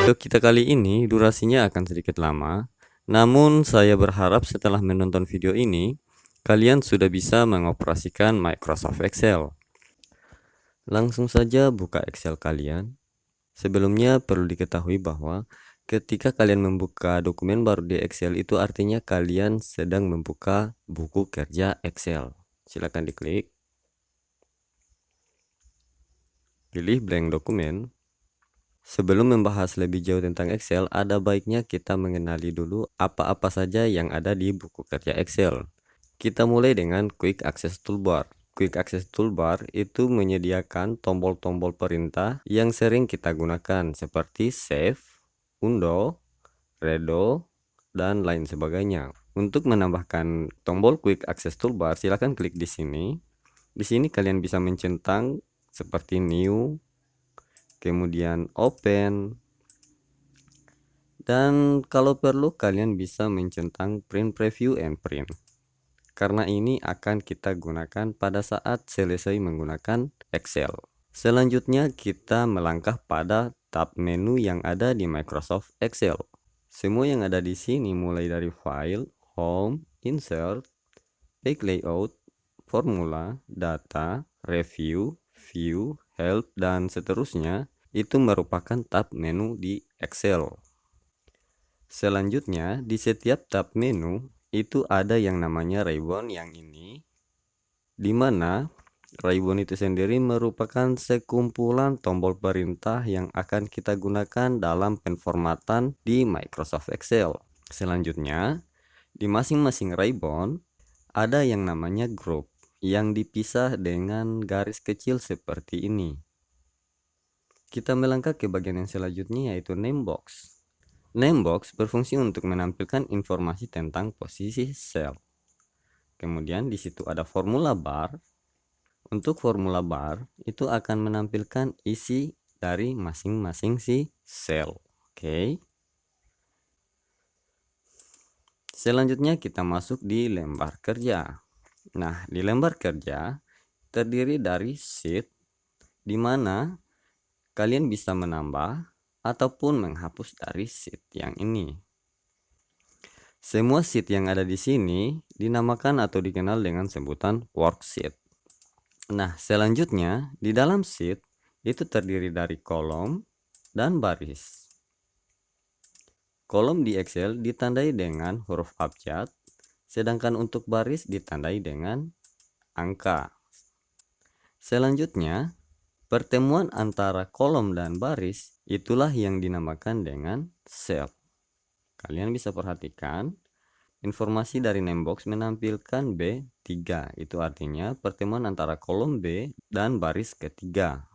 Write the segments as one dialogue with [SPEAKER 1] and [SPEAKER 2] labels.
[SPEAKER 1] Video kita kali ini durasinya akan sedikit lama, namun saya berharap setelah menonton video ini, kalian sudah bisa mengoperasikan Microsoft Excel. Langsung saja buka Excel kalian. Sebelumnya perlu diketahui bahwa ketika kalian membuka dokumen baru di Excel itu artinya kalian sedang membuka buku kerja Excel. Silakan diklik. Pilih blank dokumen. Sebelum membahas lebih jauh tentang Excel, ada baiknya kita mengenali dulu apa-apa saja yang ada di buku kerja Excel. Kita mulai dengan Quick Access Toolbar. Quick Access Toolbar itu menyediakan tombol-tombol perintah yang sering kita gunakan seperti Save, Undo, Redo, dan lain sebagainya. Untuk menambahkan tombol Quick Access Toolbar, silakan klik di sini. Di sini kalian bisa mencentang seperti New, kemudian Open, dan kalau perlu kalian bisa mencentang Print Preview and Print, karena ini akan kita gunakan pada saat selesai menggunakan Excel. Selanjutnya kita melangkah pada tab menu yang ada di Microsoft Excel. Semua yang ada di sini mulai dari File, Home, Insert, Page Layout, Formula, Data, Review, View, Help, dan seterusnya itu merupakan tab menu di Excel. Selanjutnya, di setiap tab menu itu ada yang namanya ribbon yang ini, di mana ribbon itu sendiri merupakan sekumpulan tombol perintah yang akan kita gunakan dalam penformatan di Microsoft Excel. Selanjutnya, di masing-masing ribbon ada yang namanya group yang dipisah dengan garis kecil seperti ini. Kita melangkah ke bagian yang selanjutnya, yaitu name box. Name box berfungsi untuk menampilkan informasi tentang posisi sel. Kemudian di situ ada formula bar. Untuk formula bar itu akan menampilkan isi dari masing-masing si sel. Oke. Selanjutnya kita masuk di lembar kerja. Nah, di lembar kerja terdiri dari sheet di mana kalian bisa menambah ataupun menghapus dari sheet yang ini. Semua sheet yang ada di sini dinamakan atau dikenal dengan sebutan worksheet. Nah, selanjutnya di dalam sheet itu terdiri dari kolom dan baris. Kolom di Excel ditandai dengan huruf abjad, sedangkan untuk baris ditandai dengan angka. Selanjutnya, pertemuan antara kolom dan baris itulah yang dinamakan dengan sel. Kalian bisa perhatikan informasi dari namebox menampilkan B3, itu artinya pertemuan antara kolom B dan baris ketiga.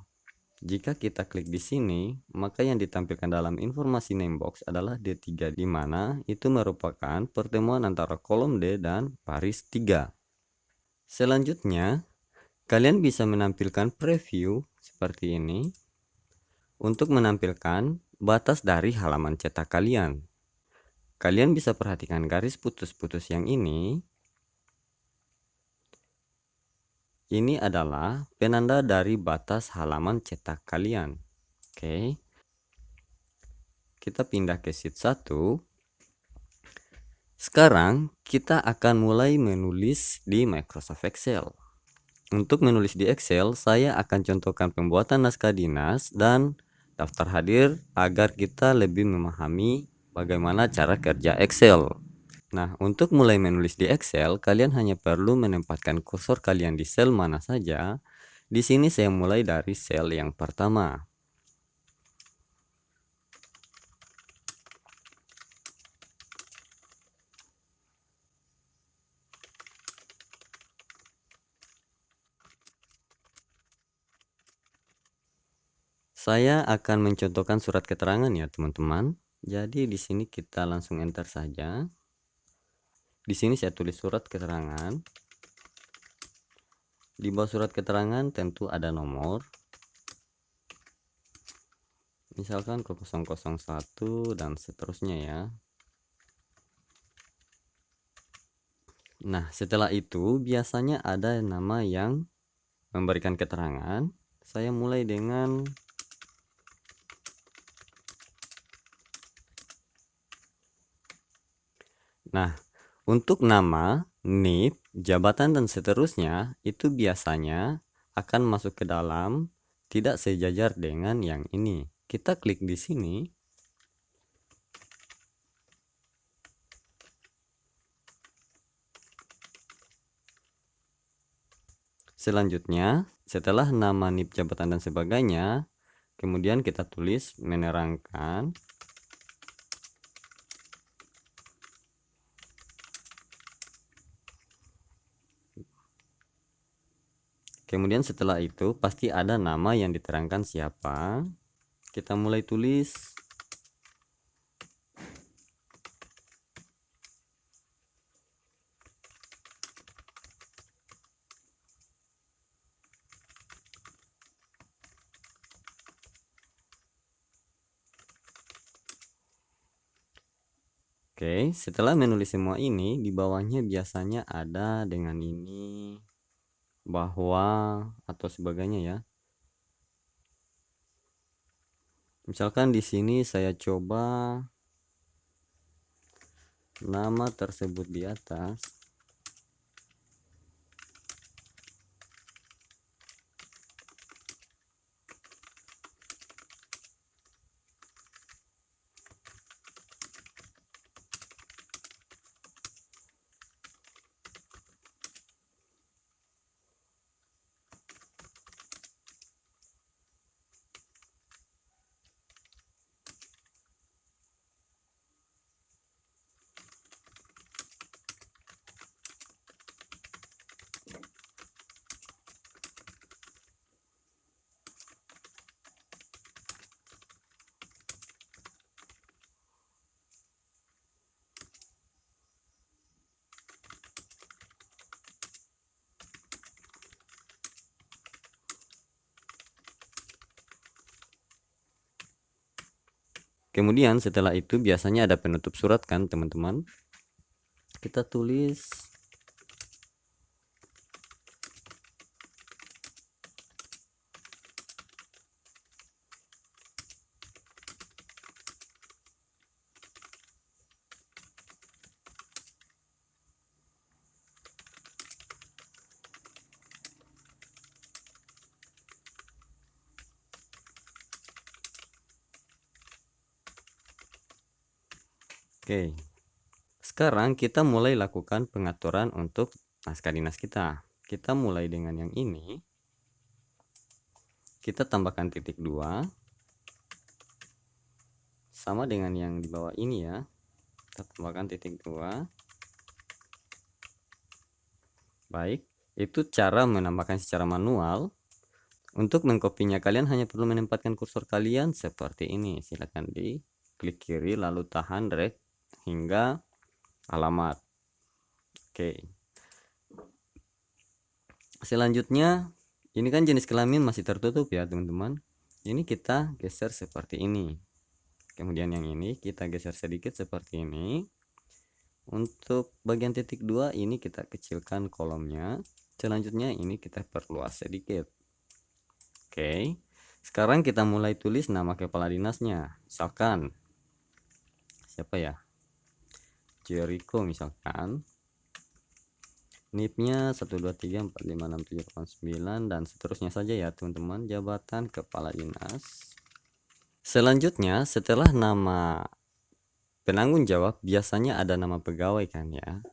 [SPEAKER 1] Jika kita klik di sini, maka yang ditampilkan dalam informasi namebox adalah D3, di mana itu merupakan pertemuan antara kolom D dan baris 3. Selanjutnya, kalian bisa menampilkan preview seperti ini untuk menampilkan batas dari halaman cetak kalian. Kalian bisa perhatikan garis putus-putus yang ini. Ini adalah penanda dari batas halaman cetak kalian. Oke. Kita pindah ke sheet 1. Sekarang kita akan mulai menulis di Microsoft Excel. Untuk menulis di Excel, saya akan contohkan pembuatan naskah dinas dan daftar hadir agar kita lebih memahami bagaimana cara kerja Excel. Nah, untuk mulai menulis di Excel, kalian hanya perlu menempatkan kursor kalian di sel mana saja. Di sini saya mulai dari sel yang pertama. Saya akan mencontohkan surat keterangan ya, teman-teman. Jadi di sini kita langsung enter saja. Di sini saya tulis surat keterangan. Di bawah surat keterangan tentu ada nomor. Misalkan 001 dan seterusnya ya. Nah, setelah itu biasanya ada nama yang memberikan keterangan. Saya mulai dengan Nah, untuk nama, NIP, jabatan dan seterusnya itu biasanya akan masuk ke dalam, tidak sejajar dengan yang ini. Kita klik di sini. Selanjutnya, setelah nama, NIP, jabatan dan sebagainya, kemudian kita tulis menerangkan. Kemudian setelah itu pasti ada nama yang diterangkan siapa. Kita mulai tulis. Oke, setelah menulis semua ini, di bawahnya biasanya ada dengan ini, bahwa, atau sebagainya ya. Misalkan di sini saya coba nama tersebut di atas. Kemudian setelah itu biasanya ada penutup surat kan teman-teman. Kita tulis oke. Sekarang kita mulai lakukan pengaturan untuk naskah dinas kita. Kita mulai dengan yang ini. Kita tambahkan titik 2. Sama dengan yang di bawah ini ya. Kita tambahkan titik 2. Baik, itu cara menambahkan secara manual. Untuk mengkopinya kalian hanya perlu menempatkan kursor kalian seperti ini. Silakan di klik kiri lalu tahan drag hingga alamat. Oke. Selanjutnya, ini kan jenis kelamin masih tertutup ya teman-teman. Ini kita geser seperti ini. Kemudian yang ini kita geser sedikit seperti ini. Untuk bagian titik 2 ini kita kecilkan kolomnya. Selanjutnya ini kita perluas sedikit. Oke. Sekarang kita mulai tulis nama kepala dinasnya. Misalkan siapa ya? Jericho misalkan. NIP-nya 123456789 dan seterusnya saja ya teman-teman. Jabatan kepala dinas. Selanjutnya setelah nama penanggung jawab biasanya ada nama pegawai kan ya.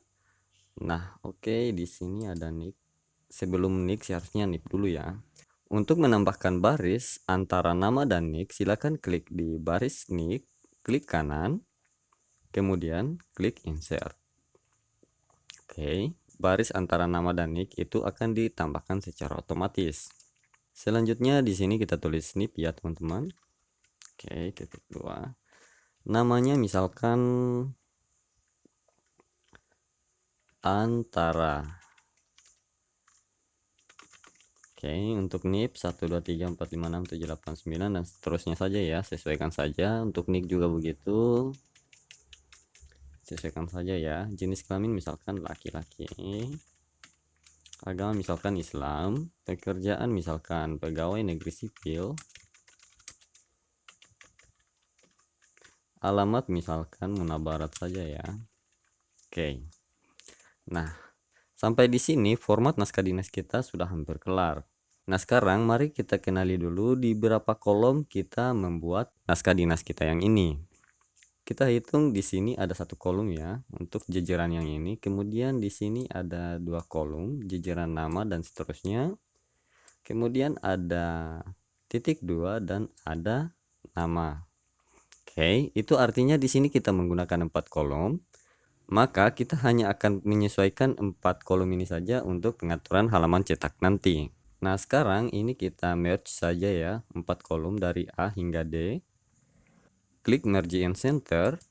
[SPEAKER 1] Nah, oke, di sini ada NIK. Sebelum NIK seharusnya NIK dulu ya. Untuk menambahkan baris antara nama dan NIK, silakan klik di baris NIK, klik kanan, kemudian klik insert. Oke, baris antara nama dan NIK itu akan ditambahkan secara otomatis. Selanjutnya di sini kita tulis NIP ya teman-teman. Oke, titik 2. Namanya misalkan antara. Oke, untuk NIP 123456789 dan seterusnya saja ya, sesuaikan saja. Untuk NIK juga begitu, sesuaikan saja ya. Jenis kelamin misalkan laki-laki, agama misalkan Islam, pekerjaan misalkan pegawai negeri sipil, alamat misalkan Muna Barat saja ya. Oke. Nah, sampai di sini format naskah dinas kita sudah hampir kelar. Nah, sekarang mari kita kenali dulu di berapa kolom kita membuat naskah dinas kita yang ini. Kita hitung di sini ada satu kolom ya untuk jajaran yang ini. Kemudian di sini ada 2 kolom jajaran nama dan seterusnya. Kemudian ada titik 2 dan ada nama. Oke, itu artinya di sini kita menggunakan 4 kolom. Maka kita hanya akan menyesuaikan 4 kolom ini saja untuk pengaturan halaman cetak nanti. Nah, sekarang ini kita merge saja ya 4 kolom dari A hingga D. Klik merge and center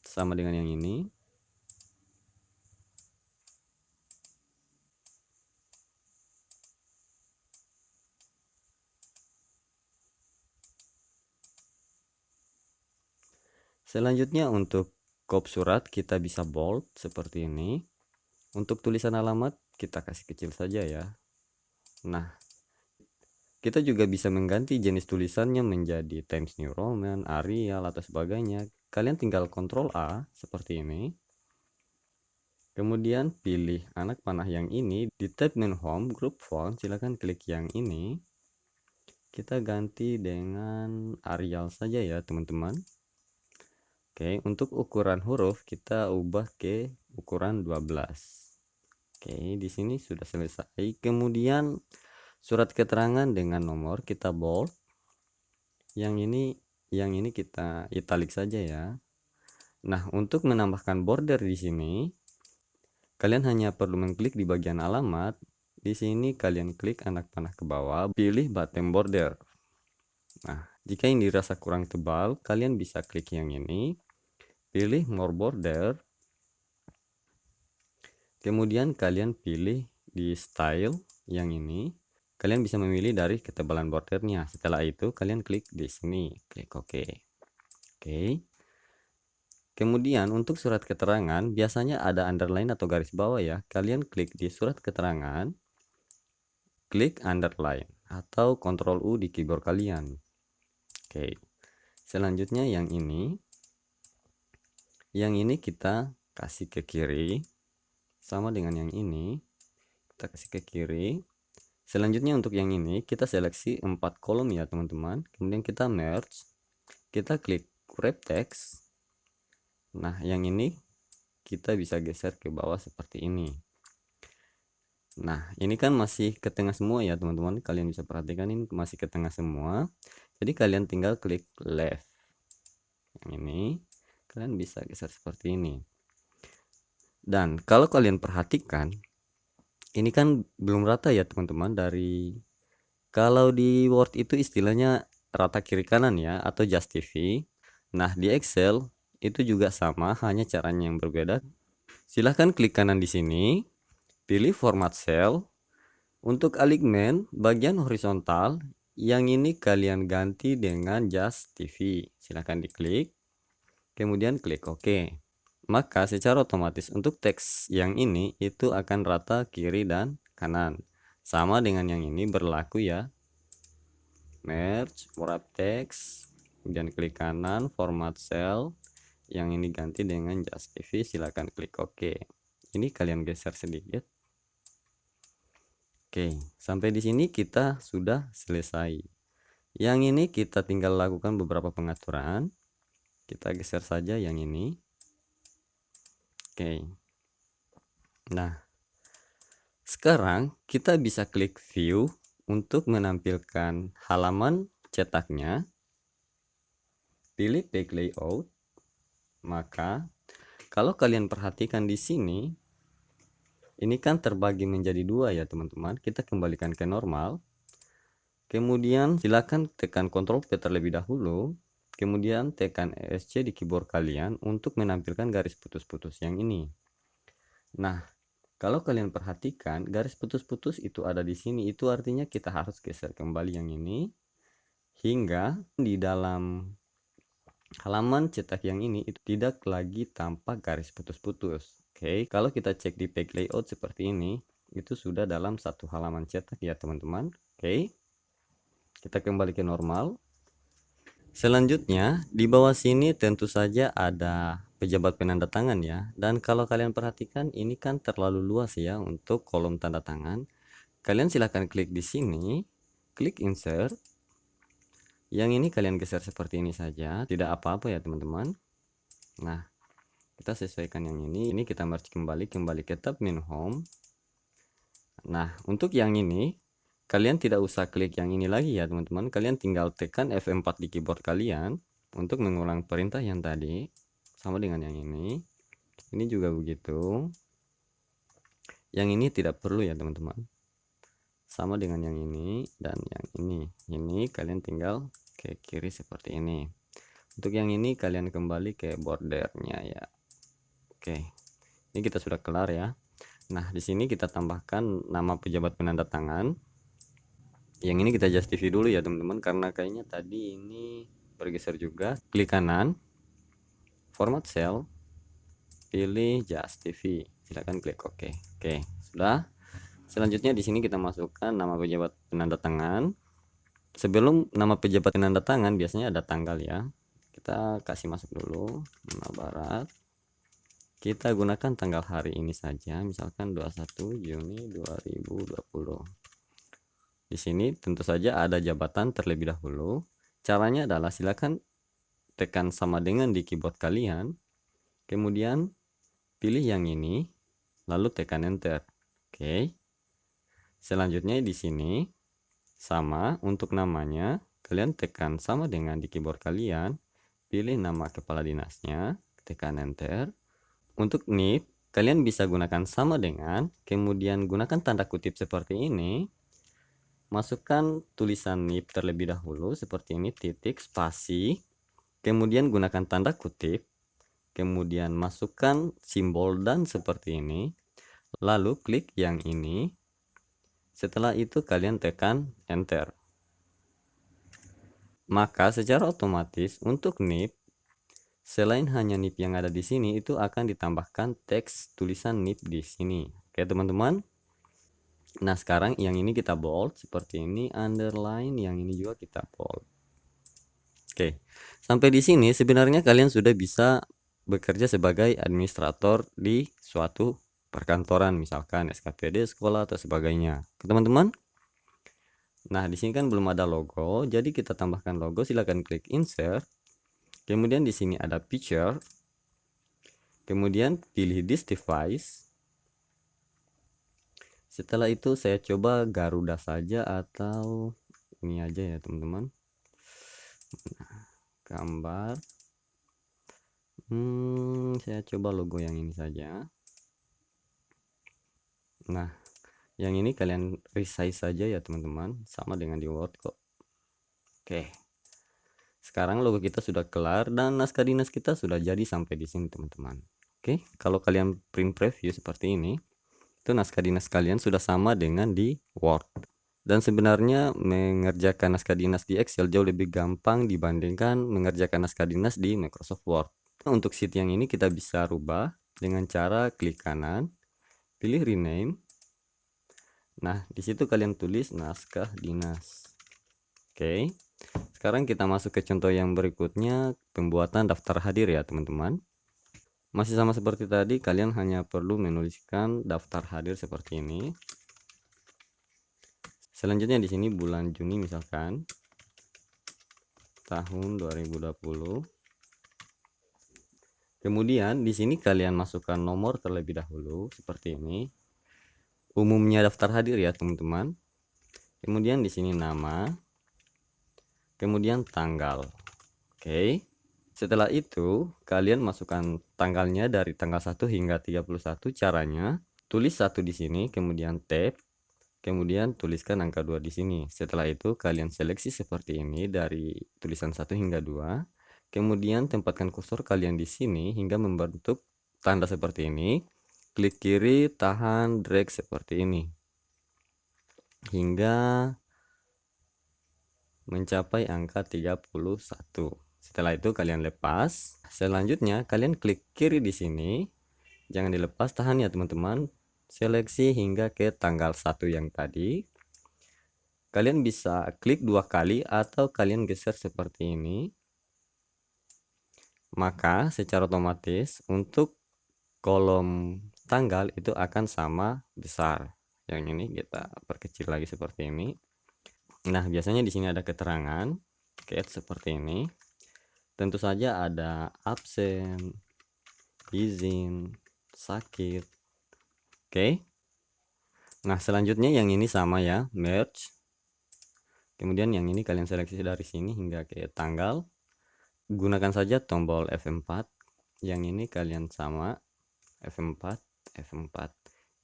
[SPEAKER 1] sama dengan yang ini. Selanjutnya untuk kop surat kita bisa bold seperti ini. Untuk tulisan alamat kita kasih kecil saja ya. Nah, kita juga bisa mengganti jenis tulisannya menjadi Times New Roman, Arial atau sebagainya. Kalian tinggal Ctrl A seperti ini. Kemudian pilih anak panah yang ini di tab menu home group font, silahkan klik yang ini. Kita ganti dengan Arial saja ya teman-teman. Oke, untuk ukuran huruf kita ubah ke ukuran 12. Oke, di sini sudah selesai. Kemudian surat keterangan dengan nomor kita bold. Yang ini kita italic saja ya. Nah, untuk menambahkan border di sini kalian hanya perlu mengklik di bagian alamat. Di sini kalian klik anak panah ke bawah, pilih bottom border. Nah, jika ini dirasa kurang tebal, kalian bisa klik yang ini. Pilih more border, kemudian kalian pilih di style yang ini. Kalian bisa memilih dari ketebalan bordernya. Setelah itu kalian klik di sini, klik OK. Oke. Kemudian untuk surat keterangan biasanya ada underline atau garis bawah ya. Kalian klik di surat keterangan, klik underline atau Ctrl U di keyboard kalian. Oke. Selanjutnya yang ini. Yang ini kita kasih ke kiri sama dengan yang ini. Kita kasih ke kiri. Selanjutnya untuk yang ini kita seleksi 4 kolom ya teman-teman. Kemudian kita merge. Kita klik wrap text. Nah, yang ini kita bisa geser ke bawah seperti ini. Nah, ini kan masih ke tengah semua ya teman-teman. Kalian bisa perhatikan ini masih ke tengah semua. Jadi kalian tinggal klik left. Yang ini kalian bisa geser seperti ini. Dan kalau kalian perhatikan, ini kan belum rata ya teman-teman. Kalau di Word itu istilahnya rata kiri kanan ya, atau just TV. Nah, di Excel itu juga sama, hanya caranya yang berbeda. Silahkan klik kanan di sini, pilih format cell. Untuk alignment bagian horizontal, yang ini kalian ganti dengan just TV. Silahkan diklik, kemudian klik OK. Maka secara otomatis untuk teks yang ini itu akan rata kiri dan kanan. Sama dengan yang ini berlaku ya. Merge, wrap text, kemudian klik kanan, format cell. Yang ini ganti dengan just TV, silahkan klik OK. Ini kalian geser sedikit. Oke, sampai di sini kita sudah selesai. Yang ini kita tinggal lakukan beberapa pengaturan. Kita geser saja yang ini. Oke. Nah, sekarang kita bisa klik view untuk menampilkan halaman cetaknya. Pilih page layout. Maka kalau kalian perhatikan di sini, ini kan terbagi menjadi 2 ya teman-teman. Kita kembalikan ke normal. Kemudian silakan tekan Ctrl P terlebih dahulu. Kemudian tekan ESC di keyboard kalian untuk menampilkan garis putus-putus yang ini. Nah, kalau kalian perhatikan garis putus-putus itu ada di sini, itu artinya kita harus geser kembali yang ini hingga di dalam halaman cetak yang ini itu tidak lagi tampak garis putus-putus. Oke, kalau kita cek di page layout seperti ini, itu sudah dalam satu halaman cetak ya teman-teman. Oke, kita kembali ke normal. Selanjutnya di bawah sini tentu saja ada pejabat penanda tangan ya. Dan kalau kalian perhatikan ini kan terlalu luas ya untuk kolom tanda tangan. Kalian silahkan klik di sini, klik insert. Yang ini kalian geser seperti ini saja, tidak apa-apa ya teman-teman. Nah, kita sesuaikan yang ini kita merge kembali ke tab menu home. Nah, untuk yang ini kalian tidak usah klik yang ini lagi ya teman-teman. Kalian tinggal tekan F4 di keyboard kalian untuk mengulang perintah yang tadi, sama dengan yang ini. Ini juga begitu. Yang ini tidak perlu ya teman-teman, sama dengan yang ini dan yang ini. Ini kalian tinggal ke kiri seperti ini. Untuk yang ini kalian kembali ke bordernya ya. Oke, ini kita sudah kelar ya. Nah, di sini kita tambahkan nama pejabat penanda tangan. Yang ini kita justify dulu ya teman-teman, karena kayaknya tadi ini bergeser juga. Klik kanan, format cell, pilih justify, silakan klik OK. Oke, sudah. Selanjutnya di sini kita masukkan nama pejabat penanda tangan. Sebelum nama pejabat penanda tangan biasanya ada tanggal ya. Kita kasih masuk dulu nama barat. Kita gunakan tanggal hari ini saja, misalkan 21 Juni 2020. Di sini tentu saja ada jabatan terlebih dahulu. Caranya adalah silakan tekan sama dengan di keyboard kalian, kemudian pilih yang ini, lalu tekan enter. Oke. Selanjutnya di sini sama untuk namanya, kalian tekan sama dengan di keyboard kalian, pilih nama kepala dinasnya, tekan enter. Untuk NIP kalian bisa gunakan sama dengan, kemudian gunakan tanda kutip seperti ini. Masukkan tulisan NIP terlebih dahulu seperti ini, titik, spasi, kemudian gunakan tanda kutip, kemudian masukkan simbol dan seperti ini, lalu klik yang ini. Setelah itu kalian tekan enter. Maka secara otomatis untuk NIP, selain hanya NIP yang ada di sini, itu akan ditambahkan teks tulisan NIP di sini. Oke teman-teman. Nah sekarang yang ini kita bold seperti ini, underline, yang ini juga kita bold. Oke, sampai di sini sebenarnya kalian sudah bisa bekerja sebagai administrator di suatu perkantoran, misalkan SKPD, sekolah atau sebagainya. Teman-teman. Nah di sini kan belum ada logo, jadi kita tambahkan logo. Silakan klik insert. Kemudian di sini ada picture. Kemudian pilih this device. Setelah itu saya coba Garuda saja atau ini aja ya teman-teman. Gambar. Saya coba logo yang ini saja. Nah, yang ini kalian resize saja ya teman-teman, sama dengan di Word kok. Oke. Sekarang logo kita sudah kelar dan naskah dinas kita sudah jadi sampai di sini teman-teman. Oke, kalau kalian print preview seperti ini, itu naskah dinas kalian sudah sama dengan di Word. Dan sebenarnya mengerjakan naskah dinas di Excel jauh lebih gampang dibandingkan mengerjakan naskah dinas di Microsoft Word. Untuk sheet yang ini kita bisa rubah dengan cara klik kanan, pilih rename. Nah, di situ kalian tulis naskah dinas. Oke. Sekarang kita masuk ke contoh yang berikutnya, pembuatan daftar hadir ya, teman-teman. Masih sama seperti tadi, kalian hanya perlu menuliskan daftar hadir seperti ini. Selanjutnya di sini bulan Juni misalkan tahun 2020. Kemudian di sini kalian masukkan nomor terlebih dahulu seperti ini. Umumnya daftar hadir ya, teman-teman. Kemudian di sini nama. Kemudian tanggal. Oke. Setelah itu, kalian masukkan tanggalnya dari tanggal 1 hingga 31. Caranya, tulis 1 di sini, kemudian tab, kemudian tuliskan angka 2 di sini. Setelah itu, kalian seleksi seperti ini dari tulisan 1 hingga 2. Kemudian tempatkan kursor kalian di sini hingga membentuk tanda seperti ini. Klik kiri, tahan, drag seperti ini hingga mencapai angka 31. Setelah itu kalian lepas. Selanjutnya kalian klik kiri di sini. Jangan dilepas, tahan ya teman-teman. Seleksi hingga ke tanggal 1 yang tadi. Kalian bisa klik 2 kali atau kalian geser seperti ini. maka secara otomatis untuk kolom tanggal itu akan sama besar. Yang ini kita perkecil lagi seperti ini. Nah, biasanya di sini ada keterangan kayak seperti ini. Tentu saja ada absen, izin, sakit. Oke. Nah, selanjutnya yang ini sama ya, merge. Kemudian yang ini kalian seleksi dari sini hingga ke tanggal. Gunakan saja tombol F4. Yang ini kalian sama F4, F4.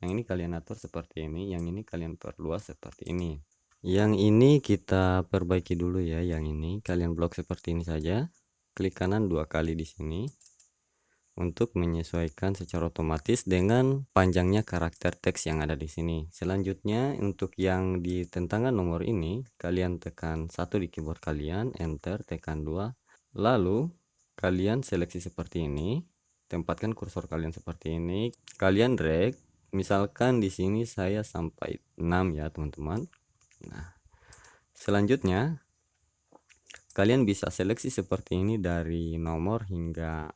[SPEAKER 1] Yang ini kalian atur seperti ini, yang ini kalian perluas seperti ini. Yang ini kita perbaiki dulu ya, yang ini kalian blok seperti ini saja. Klik kanan 2 kali di sini untuk menyesuaikan secara otomatis dengan panjangnya karakter teks yang ada di sini. Selanjutnya untuk yang di tentangan nomor ini, kalian tekan 1 di keyboard kalian, enter, tekan 2. Lalu kalian seleksi seperti ini, tempatkan kursor kalian seperti ini, kalian drag. Misalkan di sini saya sampai 6 ya, teman-teman. Nah, selanjutnya kalian bisa seleksi seperti ini dari nomor hingga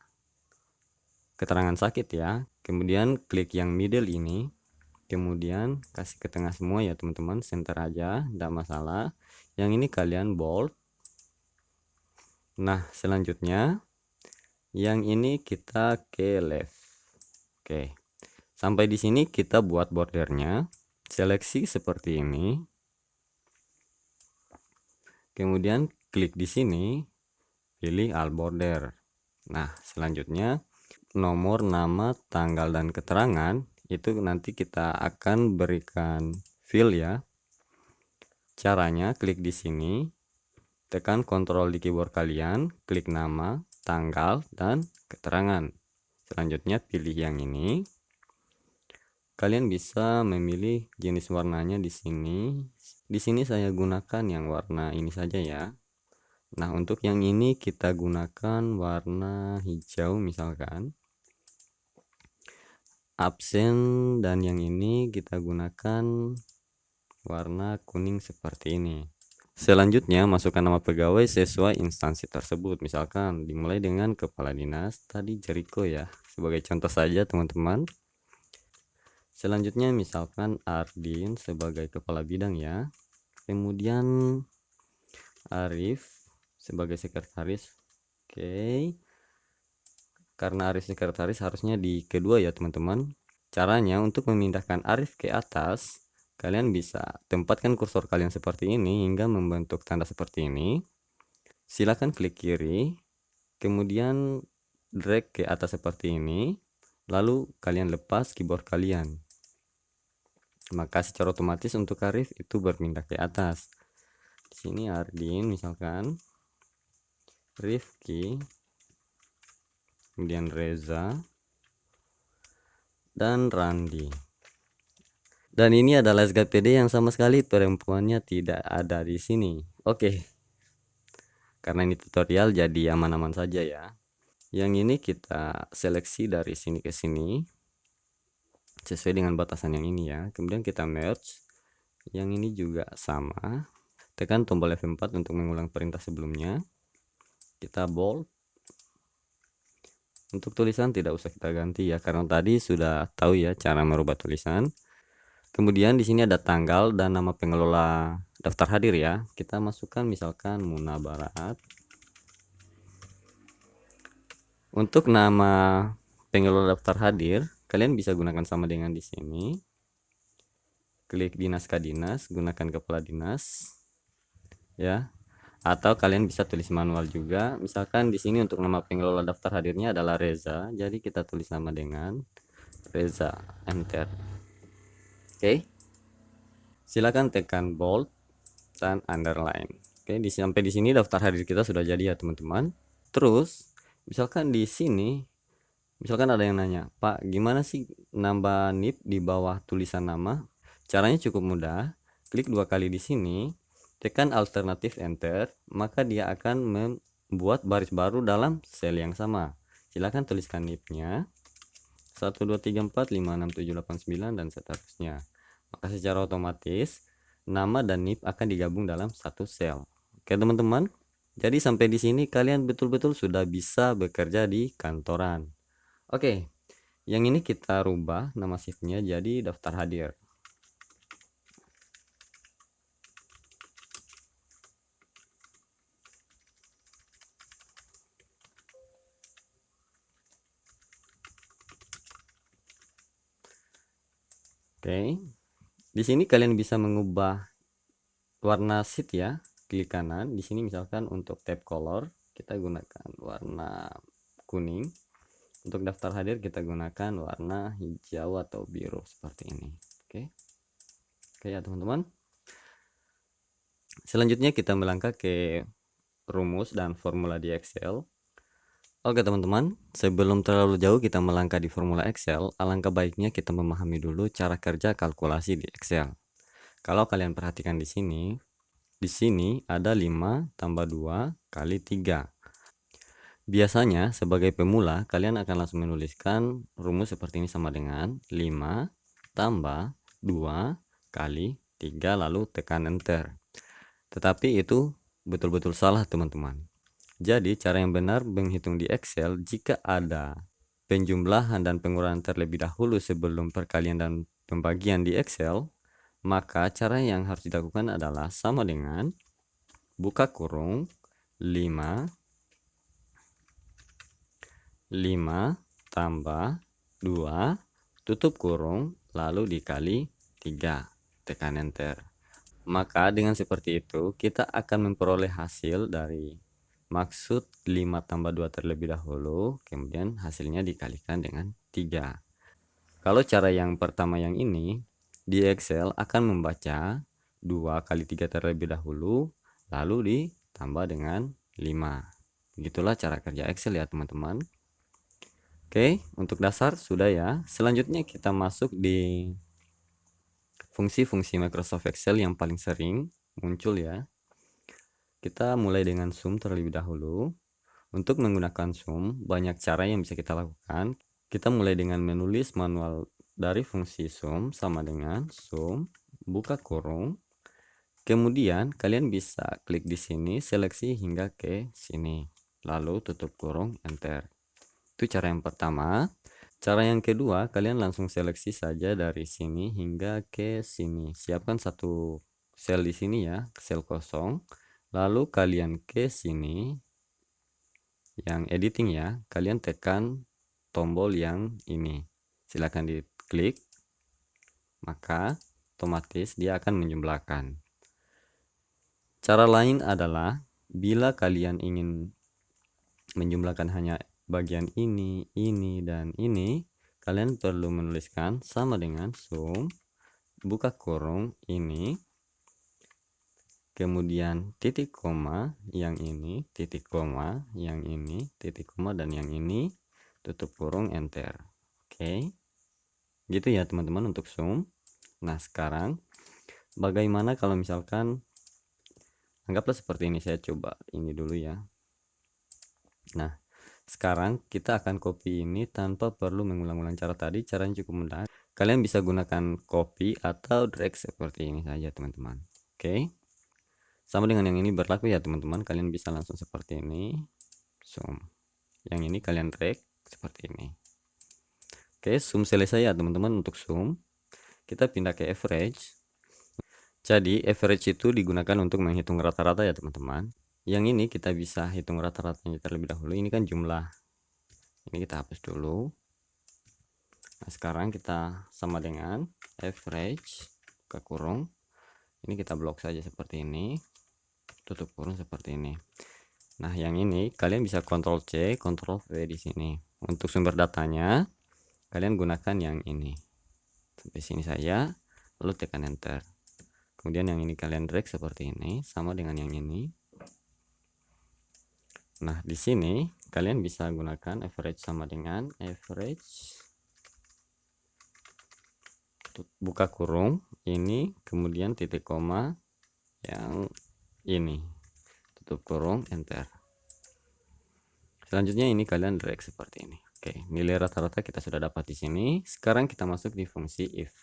[SPEAKER 1] keterangan sakit ya. Kemudian klik yang middle ini, kemudian kasih ke tengah semua ya teman-teman, center aja, tidak masalah. Yang ini kalian bold. Nah, selanjutnya yang ini kita ke left. Oke, sampai di sini kita buat bordernya. Seleksi seperti ini, kemudian klik di sini, pilih all border. Nah, selanjutnya nomor, nama, tanggal, dan keterangan itu nanti kita akan berikan fill ya. Caranya klik di sini, tekan Ctrl di keyboard kalian, klik nama, tanggal, dan keterangan. Selanjutnya pilih yang ini. Kalian bisa memilih jenis warnanya di sini. Di sini saya gunakan yang warna ini saja ya. Nah, untuk yang ini kita gunakan warna hijau misalkan. Absen, dan yang ini kita gunakan warna kuning seperti ini. Selanjutnya masukkan nama pegawai sesuai instansi tersebut, misalkan dimulai dengan kepala dinas tadi Jericho ya, sebagai contoh saja teman-teman. Selanjutnya misalkan Ardin sebagai kepala bidang ya, kemudian Arif sebagai sekretaris. Oke, karena Arif sekretaris harusnya di kedua ya teman-teman. Caranya untuk memindahkan Arif ke atas, kalian bisa tempatkan kursor kalian seperti ini hingga membentuk tanda seperti ini. Silakan klik kiri, kemudian drag ke atas seperti ini, lalu kalian lepas keyboard kalian. Maka secara otomatis untuk Arif itu berpindah ke atas. Di sini Ardin misalkan, Rifki, kemudian Reza, dan Randi. Dan ini adalah SGAD PD yang sama sekali perempuannya tidak ada di sini. Oke. Karena ini tutorial jadi aman-aman saja ya. Yang ini kita seleksi dari sini ke sini sesuai dengan batasan yang ini ya. Kemudian kita merge. Yang ini juga sama. Tekan tombol F4 untuk mengulang perintah sebelumnya. Kita bold. Untuk tulisan tidak usah kita ganti ya, karena tadi sudah tahu ya cara merubah tulisan. Kemudian di sini ada tanggal dan nama pengelola daftar hadir ya. Kita masukkan misalkan Muna Barat. Untuk nama pengelola daftar hadir, kalian bisa gunakan sama dengan di sini. Klik dinas ke dinas, gunakan kepala dinas ya. Atau kalian bisa tulis manual juga. Misalkan di sini untuk nama pengelola daftar hadirnya adalah Reza, jadi kita tulis nama dengan Reza, enter. Oke. Silakan tekan bold dan underline. Oke, sampai di sini daftar hadir kita sudah jadi ya teman-teman. Terus misalkan di sini, misalkan ada yang nanya, Pak, gimana sih nambah NIP di bawah tulisan nama? Caranya cukup mudah. Klik 2 kali di sini, tekan alternatif enter, maka dia akan membuat baris baru dalam sel yang sama. Silakan tuliskan NIP-nya 1 2 3 4 5 6 7 8 9 dan seterusnya. Maka secara otomatis nama dan NIP akan digabung dalam satu sel. Oke teman-teman, Jadi sampai di sini kalian betul-betul sudah bisa bekerja di kantoran. Oke, yang ini kita rubah nama shiftnya jadi daftar hadir. Oke, di sini kalian bisa mengubah warna sheet ya. Klik kanan. Di sini misalkan untuk tab color kita gunakan warna kuning. Untuk daftar hadir kita gunakan warna hijau atau biru seperti ini. Oke. Oke ya teman-teman. Selanjutnya kita melangkah ke rumus dan formula di Excel. Oke teman-teman, sebelum terlalu jauh kita melangkah di formula Excel, alangkah baiknya kita memahami dulu cara kerja kalkulasi di Excel. Kalau kalian perhatikan di sini ada 5 tambah 2 kali 3. Biasanya sebagai pemula kalian akan langsung menuliskan rumus seperti ini sama dengan 5 tambah 2 kali 3 lalu tekan enter. Tetapi itu betul-betul salah teman-teman. Jadi cara yang benar menghitung di Excel jika ada penjumlahan dan pengurangan terlebih dahulu sebelum perkalian dan pembagian di Excel, maka cara yang harus dilakukan adalah sama dengan buka kurung 5 tambah 2 tutup kurung lalu dikali 3 tekan enter. Maka dengan seperti itu kita akan memperoleh hasil dari maksud 5 tambah 2 terlebih dahulu, kemudian hasilnya dikalikan dengan 3. Kalau cara yang pertama yang ini, di Excel akan membaca 2 kali 3 terlebih dahulu, lalu ditambah dengan 5. Begitulah cara kerja Excel ya teman-teman. Oke, untuk dasar sudah ya. Selanjutnya kita masuk di fungsi-fungsi Microsoft Excel yang paling sering muncul ya. Kita mulai dengan sum terlebih dahulu. Untuk menggunakan sum, banyak cara yang bisa kita lakukan. Kita mulai dengan menulis manual dari fungsi sum sama dengan sum, buka kurung. Kemudian kalian bisa klik di sini, seleksi hingga ke sini. Lalu tutup kurung, enter. Itu cara yang pertama. Cara yang kedua, kalian langsung seleksi saja dari sini hingga ke sini. Siapkan satu sel di sini ya, sel kosong. Lalu kalian ke sini, yang editing ya, kalian tekan tombol yang ini. Silahkan diklik, maka otomatis dia akan menjumlahkan. Cara lain adalah, bila kalian ingin menjumlahkan hanya bagian ini, dan ini, kalian perlu menuliskan sama dengan sum, buka kurung ini, kemudian titik koma yang ini, titik koma yang ini, titik koma dan yang ini, tutup kurung, enter. Oke, gitu ya teman-teman untuk sum. Nah sekarang bagaimana kalau misalkan, anggaplah seperti ini, saya coba ini dulu ya. Nah sekarang kita akan copy ini tanpa perlu mengulang-ulang cara tadi. Caranya cukup mudah, kalian bisa gunakan copy atau drag seperti ini saja teman-teman. Oke, sama dengan yang ini berlaku ya teman-teman. Kalian bisa langsung seperti ini, zoom, yang ini kalian drag seperti ini. Oke, zoom selesai ya teman-teman. Untuk zoom kita pindah ke average. Jadi average itu digunakan untuk menghitung rata-rata ya teman-teman. Yang ini kita bisa hitung rata-ratanya terlebih dahulu. Ini kan jumlah, ini kita hapus dulu. Nah sekarang kita sama dengan average ke kurung, ini kita blok saja seperti ini, tutup kurung seperti ini. Nah yang ini kalian bisa Ctrl C Ctrl V di sini. Untuk sumber datanya kalian gunakan yang ini sampai sini saja, lalu tekan enter. Kemudian yang ini kalian drag seperti ini, sama dengan yang ini. Nah di sini kalian bisa gunakan average sama dengan average buka kurung ini, kemudian titik koma yang ini, tutup kurung, enter. Selanjutnya ini kalian drag seperti ini. Oke, nilai rata-rata kita sudah dapat di sini. Sekarang kita masuk di fungsi if.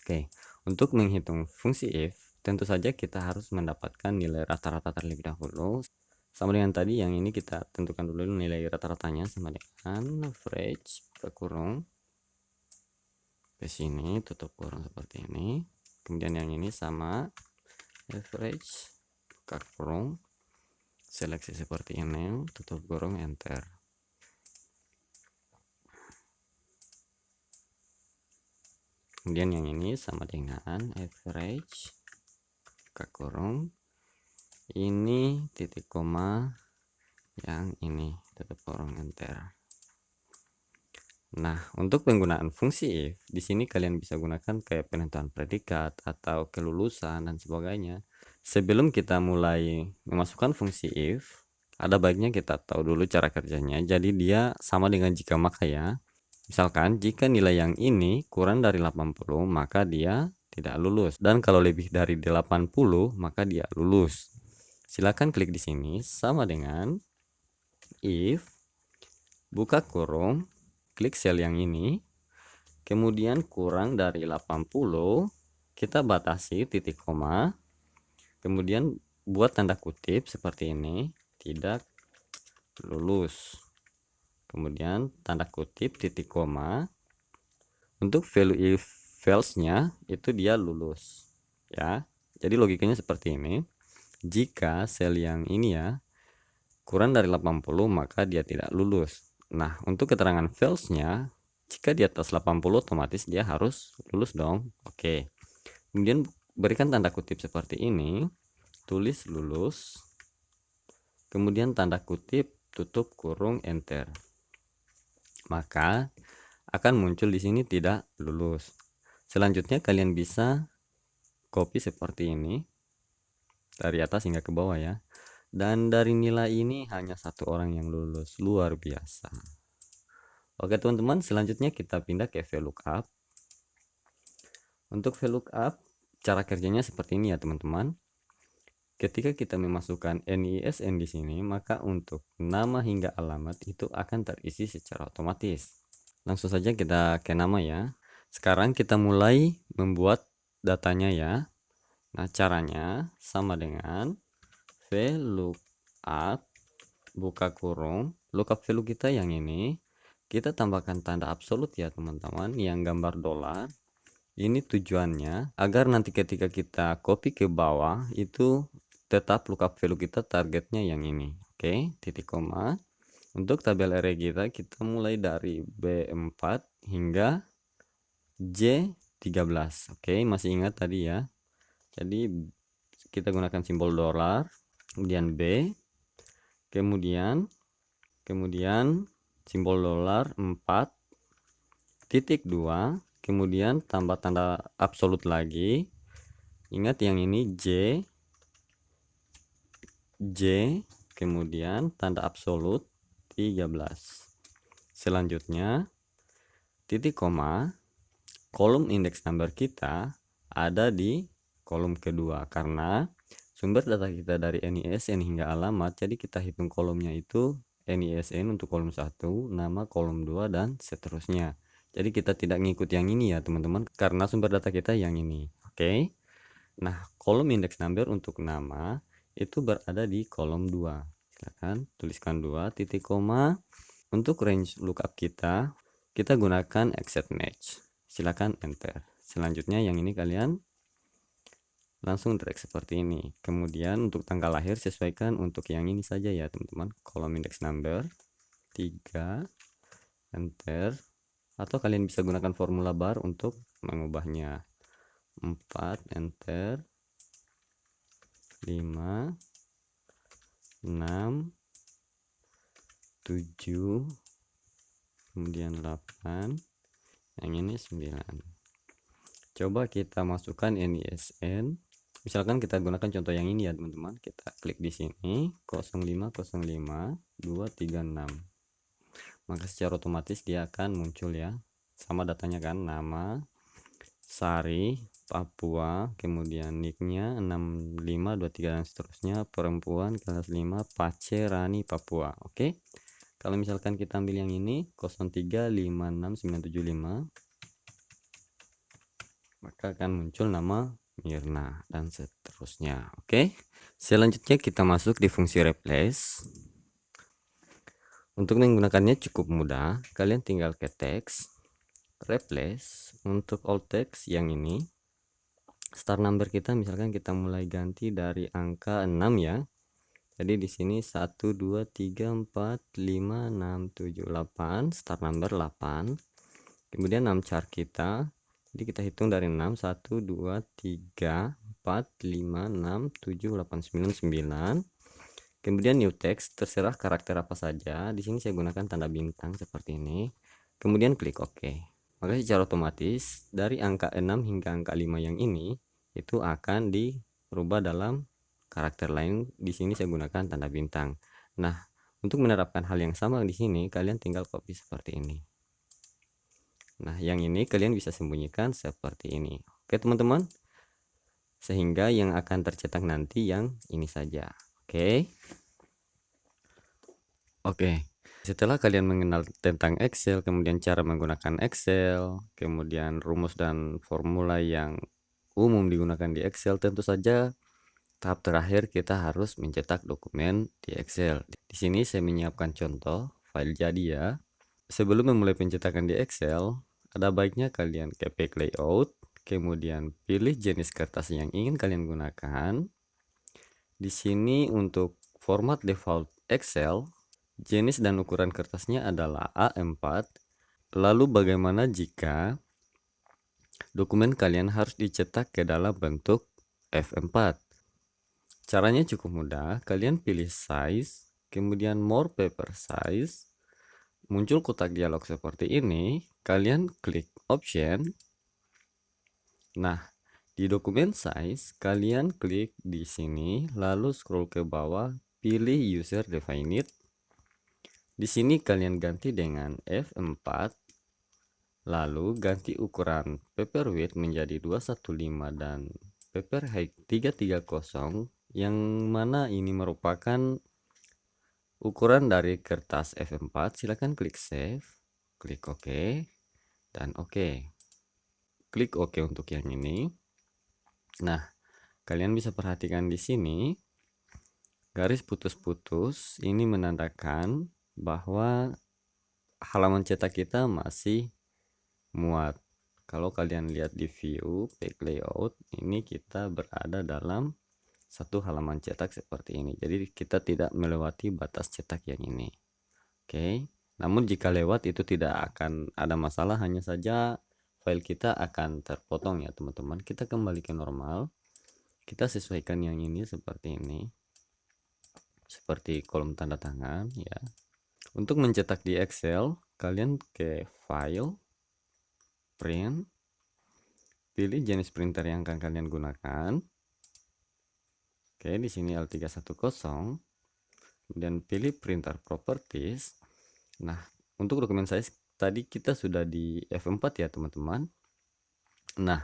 [SPEAKER 1] Oke, untuk menghitung fungsi if, tentu saja kita harus mendapatkan nilai rata-rata terlebih dahulu. Sama dengan tadi, yang ini kita tentukan dulu nilai rata-ratanya sama dengan average buka kurung ke sini, tutup kurung seperti ini. Kemudian yang ini sama average buka kurung, seleksi seperti ini, tutup kurung, enter. Kemudian yang ini sama dengan average buka kurung, ini titik koma, yang ini tutup kurung, enter. Nah, untuk penggunaan fungsi if di sini kalian bisa gunakan kayak penentuan predikat atau kelulusan dan sebagainya. Sebelum kita mulai memasukkan fungsi if, ada baiknya kita tahu dulu cara kerjanya. Jadi dia sama dengan jika maka ya. Misalkan jika nilai yang ini kurang dari 80, maka dia tidak lulus. Dan kalau lebih dari 80, maka dia lulus. Silakan klik di sini sama dengan if buka kurung, klik sel yang ini, kemudian kurang dari 80, kita batasi titik koma, kemudian buat tanda kutip seperti ini, tidak lulus. Kemudian tanda kutip titik koma, untuk value if false-nya itu dia lulus ya. Jadi logikanya seperti ini. Jika sel yang ini ya kurang dari 80, maka dia tidak lulus. Nah, untuk keterangan false-nya, jika di atas 80 otomatis dia harus lulus dong. Oke. Kemudian berikan tanda kutip seperti ini, tulis lulus, kemudian tanda kutip tutup kurung, enter. Maka akan muncul di sini tidak lulus. Selanjutnya kalian bisa copy seperti ini dari atas hingga ke bawah ya. Dan dari nilai ini hanya satu orang yang lulus, luar biasa. Oke teman-teman, selanjutnya kita pindah ke VLOOKUP. Untuk VLOOKUP, cara kerjanya seperti ini ya teman-teman. Ketika kita memasukkan NISN di sini, maka untuk nama hingga alamat itu akan terisi secara otomatis. Langsung saja kita ke nama ya. Sekarang kita mulai membuat datanya ya. Nah, caranya sama dengan VLOOKUP buka kurung, lookup value kita yang ini, kita tambahkan tanda absolut ya teman-teman, yang gambar dolar. Ini tujuannya agar nanti ketika kita copy ke bawah itu tetap lookup value kita targetnya yang ini. Oke, titik koma. Untuk tabel array kita mulai dari B4 hingga J13. Oke, masih ingat tadi ya. Jadi kita gunakan simbol dolar, kemudian B, kemudian simbol dolar 4.2, kemudian tambah tanda absolut lagi. Ingat yang ini J, kemudian tanda absolut 13. Selanjutnya titik koma, kolom index number kita ada di kolom kedua karena sumber data kita dari NISN hingga alamat, jadi kita hitung kolomnya itu NISN untuk kolom 1, nama kolom 2, dan seterusnya. Jadi kita tidak ngikut yang ini ya teman-teman, karena sumber data kita yang ini. Oke. Nah, kolom index number untuk nama itu berada di kolom 2. Silakan tuliskan 2 titik koma. Untuk range lookup kita gunakan exact match. Silakan enter. Selanjutnya yang ini kalian langsung drag seperti ini. Kemudian untuk tanggal lahir sesuaikan untuk yang ini saja ya teman-teman, kolom index number 3, enter, atau kalian bisa gunakan formula bar untuk mengubahnya. 4, enter, 5, 6, 7, kemudian 8, yang ini 9. Coba kita masukkan NISN. Misalkan kita gunakan contoh yang ini ya teman-teman, kita klik di sini 0505236, maka secara otomatis dia akan muncul ya, sama datanya kan, nama Sari Papua, kemudian nicknya 6523 dan seterusnya, perempuan kelas 5 Pace Rani Papua. Oke, kalau misalkan kita ambil yang ini 0356975, maka akan muncul nama Mirna, dan seterusnya. Oke, selanjutnya kita masuk di fungsi replace. Untuk menggunakannya cukup mudah, kalian tinggal ke teks, replace. Untuk all text yang ini, start number kita misalkan kita mulai ganti dari angka 6 ya. Jadi di sini 1 2 3 4 5 6 7 8, start number 8. Kemudian 6 char kita. Jadi kita hitung dari 6 1 2 3 4 5 6 7 8 9 9. Kemudian new text, terserah karakter apa saja. Di sini saya gunakan tanda bintang seperti ini. Kemudian klik OK. Maka secara otomatis dari angka 6 hingga angka 5 yang ini itu akan dirubah dalam karakter lain. Di sini saya gunakan tanda bintang. Nah, untuk menerapkan hal yang sama di sini, kalian tinggal copy seperti ini. Nah, yang ini kalian bisa sembunyikan seperti ini. Oke, teman-teman. Sehingga yang akan tercetak nanti yang ini saja. Oke. Oke. Setelah kalian mengenal tentang Excel, kemudian cara menggunakan Excel, kemudian rumus dan formula yang umum digunakan di Excel, tentu saja tahap terakhir kita harus mencetak dokumen di Excel. Di sini saya menyiapkan contoh file jadi ya. Sebelum memulai pencetakan di Excel, ada baiknya kalian ke page layout, kemudian pilih jenis kertas yang ingin kalian gunakan. Di sini untuk format default Excel, jenis dan ukuran kertasnya adalah A4. Lalu bagaimana jika dokumen kalian harus dicetak ke dalam bentuk F4? Caranya cukup mudah, kalian pilih size, kemudian more paper size. Muncul kotak dialog seperti ini, kalian klik option. Nah, di dokumen size, kalian klik di sini, lalu scroll ke bawah, pilih user defined. Di sini kalian ganti dengan F4, lalu ganti ukuran paper width menjadi 215 dan paper height 330, yang mana ini merupakan ukuran dari kertas F4. Silakan klik save, klik OK, dan OK. Klik OK untuk yang ini. Nah, kalian bisa perhatikan di sini garis putus-putus ini menandakan bahwa halaman cetak kita masih muat. Kalau kalian lihat di view page layout, ini kita berada dalam satu halaman cetak seperti ini. Jadi kita tidak melewati batas cetak yang ini. Oke. Namun jika lewat itu tidak akan ada masalah, hanya saja file kita akan terpotong ya teman-teman. Kita kembali ke normal. Kita sesuaikan yang ini seperti ini. Seperti kolom tanda tangan ya. Untuk mencetak di Excel, kalian ke file, print, pilih jenis printer yang akan kalian gunakan. Oke, di sini L310. Kemudian pilih printer properties. Nah, untuk dokumen size tadi kita sudah di F4 ya teman-teman. Nah,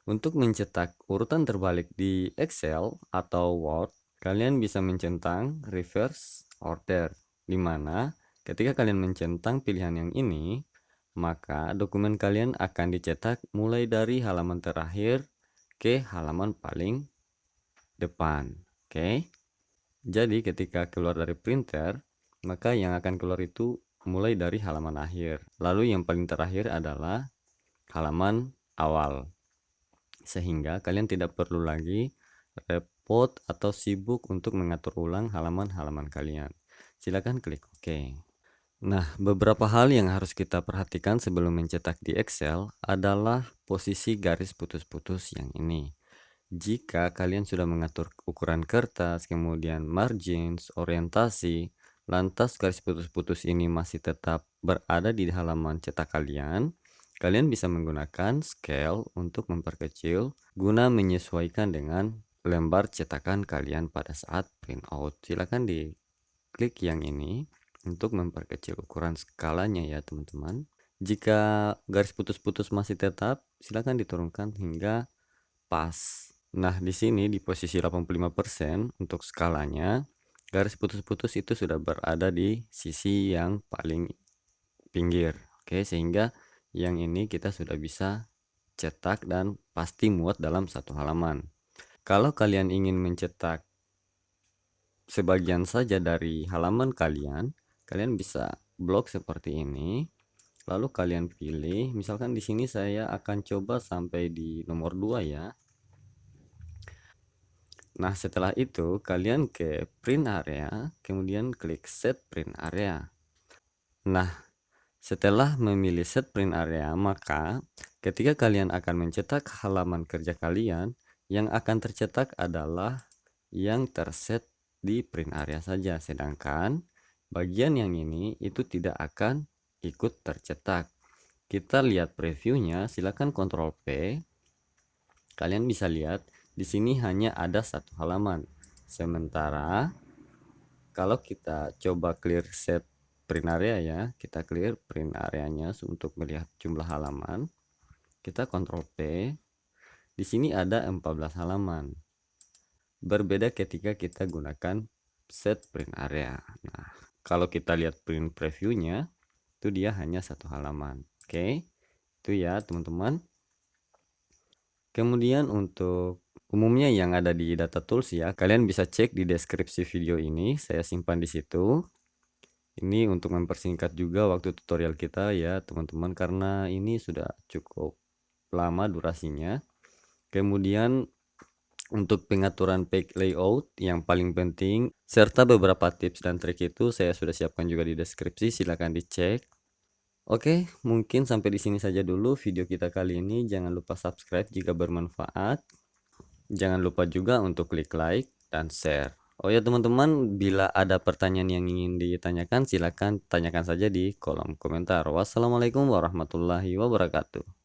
[SPEAKER 1] untuk mencetak urutan terbalik di Excel atau Word, kalian bisa mencentang reverse order, di mana ketika kalian mencentang pilihan yang ini, maka dokumen kalian akan dicetak mulai dari halaman terakhir ke halaman paling depan. Oke. Jadi ketika keluar dari printer, maka yang akan keluar itu mulai dari halaman akhir. Lalu yang paling terakhir adalah halaman awal. Sehingga kalian tidak perlu lagi repot atau sibuk untuk mengatur ulang halaman-halaman kalian. Silakan klik OK. Nah, beberapa hal yang harus kita perhatikan sebelum mencetak di Excel adalah posisi garis putus-putus yang ini. Jika kalian sudah mengatur ukuran kertas, kemudian margins, orientasi, lantas garis putus-putus ini masih tetap berada di halaman cetak kalian, kalian bisa menggunakan scale untuk memperkecil guna menyesuaikan dengan lembar cetakan kalian pada saat printout. Silakan diklik yang ini untuk memperkecil ukuran skalanya ya teman-teman. Jika garis putus-putus masih tetap, silakan diturunkan hingga pas. Nah, di sini di posisi 85% untuk skalanya, garis putus-putus itu sudah berada di sisi yang paling pinggir. Oke, sehingga yang ini kita sudah bisa cetak dan pasti muat dalam satu halaman. Kalau kalian ingin mencetak sebagian saja dari halaman kalian, kalian bisa blok seperti ini. Lalu kalian pilih, misalkan di sini saya akan coba sampai di nomor 2 ya. Nah, setelah itu kalian ke print area, kemudian klik set print area. Nah, setelah memilih set print area, maka ketika kalian akan mencetak halaman kerja kalian, yang akan tercetak adalah yang terset di print area saja, sedangkan bagian yang ini itu tidak akan ikut tercetak. Kita lihat previewnya, silakan Ctrl P. Kalian bisa lihat di sini hanya ada satu halaman. Sementara kalau kita coba clear set print area ya, kita clear print areanya untuk melihat jumlah halaman. Kita Ctrl P. Di sini ada 14 halaman. Berbeda ketika kita gunakan set print area. Nah, kalau kita lihat print previewnya, itu dia hanya satu halaman. Oke, itu ya teman-teman. Kemudian untuk umumnya yang ada di data tools ya, kalian bisa cek di deskripsi video ini, saya simpan di situ. Ini untuk mempersingkat juga waktu tutorial kita ya teman-teman, karena ini sudah cukup lama durasinya. Kemudian untuk pengaturan page layout yang paling penting serta beberapa tips dan trik itu saya sudah siapkan juga di deskripsi, silahkan dicek. Oke, mungkin sampai di sini saja dulu video kita kali ini. Jangan lupa subscribe jika bermanfaat. Jangan lupa juga untuk klik like dan share. Oh ya teman-teman, bila ada pertanyaan yang ingin ditanyakan, silahkan tanyakan saja di kolom komentar. Wassalamualaikum warahmatullahi wabarakatuh.